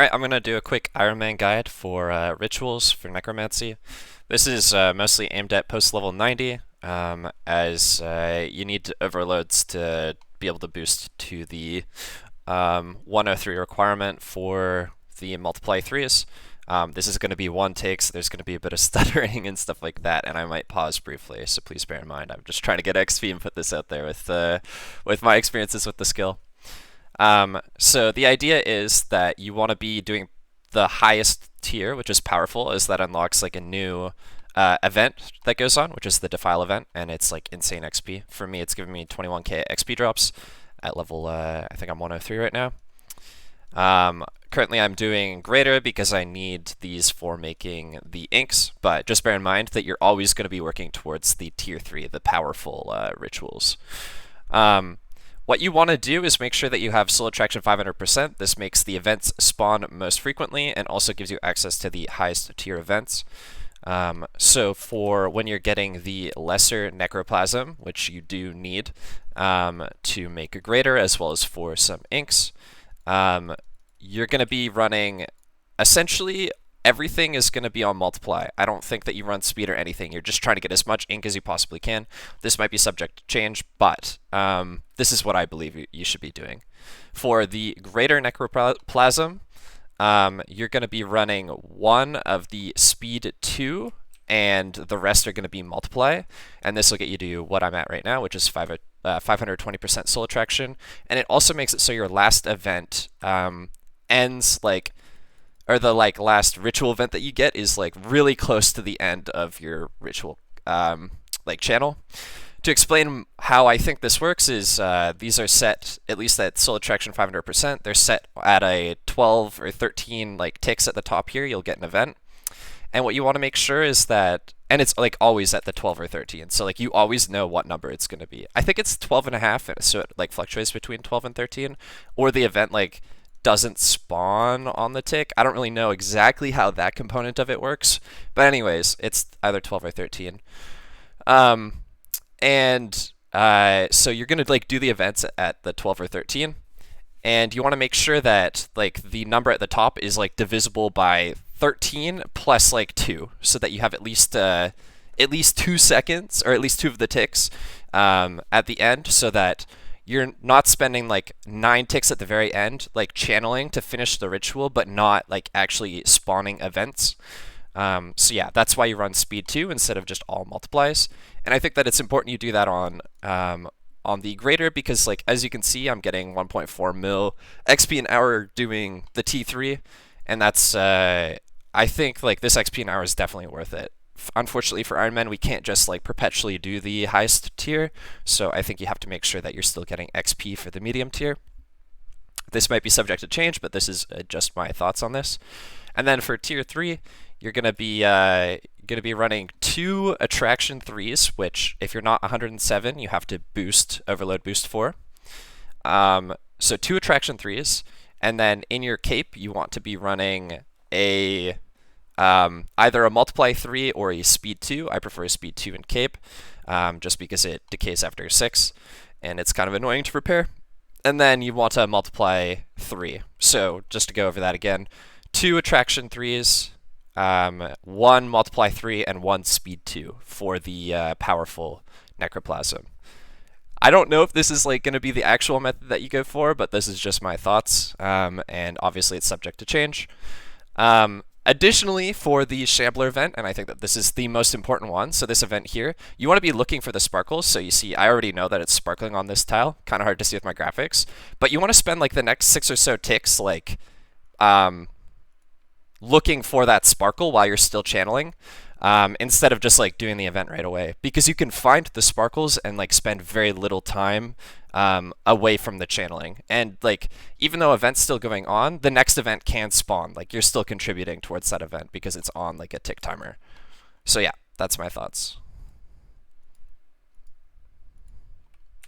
Alright, I'm going to do a quick Ironman guide for rituals for Necromancy. This is mostly aimed at post level 90, as you need overloads to be able to boost to the 103 requirement for the multiply 3s. This is going to be one take, so there's going to be a bit of stuttering and stuff like that, and I might pause briefly, so please bear in mind. I'm just trying to get XP and put this out there with my experiences with the skill. So the idea is that you want to be doing the highest tier, which is powerful, as that unlocks like a new event that goes on, which is the Defile event, and it's like insane XP. For me, it's giving me 21k XP drops at level, I think I'm 103 right now. Currently I'm doing greater because I need these for making the inks, but just bear in mind that you're always going to be working towards the tier 3, the powerful rituals. What you want to do is make sure that you have soul attraction 500%. This makes the events spawn most frequently and also gives you access to the highest tier events. So for when you're getting the lesser necroplasm, which you do need to make a greater, as well as for some inks, you're going to be running essentially everything is going to be on multiply. I don't think that you run speed or anything. You're just trying to get as much ink as you possibly can. This might be subject to change, but this is what I believe you should be doing. For the greater necroplasm, you're going to be running one of the speed 2, and the rest are going to be multiply. And this will get you to what I'm at right now, which is 520% soul attraction. And it also makes it so your last event ends like, or the like last ritual event that you get is like really close to the end of your ritual like channel. To explain how I think this works is these are set, at least at soul attraction 500%, they're set at a 12 or 13 like ticks at the top here, you'll get an event. And what you want to make sure is that, and it's like always at the 12 or 13, so like you always know what number it's going to be. I think it's 12 and a half, so it like fluctuates between 12 and 13, or the event like doesn't spawn on the tick. I don't really know exactly how that component of it works, but anyways, it's either 12 or 13. So you're gonna like do the events at the 12 or 13, and you want to make sure that like the number at the top is like divisible by 13 plus like 2, so that you have at least 2 seconds, or at least 2 of the ticks at the end, so that you're not spending like 9 ticks at the very end, like channeling to finish the ritual, but not like actually spawning events. So yeah, that's why you run speed 2 instead of just all multiplies. And I think that it's important you do that on the greater, because like as you can see, I'm getting 1.4 mil XP an hour doing the T3, and that's I think like this XP an hour is definitely worth it. Unfortunately for Ironman, we can't just like perpetually do the highest tier, so I think you have to make sure that you're still getting XP for the medium tier. This might be subject to change, but this is just my thoughts on this. And then for tier 3, you're going to be running 2 attraction 3s, which if you're not 107, you have to boost, overload boost for. So 2 attraction 3s, and then in your cape, you want to be running a either a multiply 3 or a speed 2. I prefer a speed 2 in cape, just because it decays after 6, and it's kind of annoying to repair. And then you want to multiply 3. So just to go over that again, 2 attraction 3s, 1 multiply 3, and 1 speed 2 for the powerful necroplasm. I don't know if this is like going to be the actual method that you go for, but this is just my thoughts, and obviously it's subject to change. Additionally, for the shambler event, and I think that this is the most important one, so this event here, you want to be looking for the sparkles. So you see, I already know that it's sparkling on this tile, kind of hard to see with my graphics, but you want to spend like the next 6 or so ticks like looking for that sparkle while you're still channeling, instead of just like doing the event right away, because you can find the sparkles and like spend very little time away from the channeling. And like even though event's still going on, the next event can spawn, like you're still contributing towards that event because it's on like a tick timer. So yeah, that's my thoughts.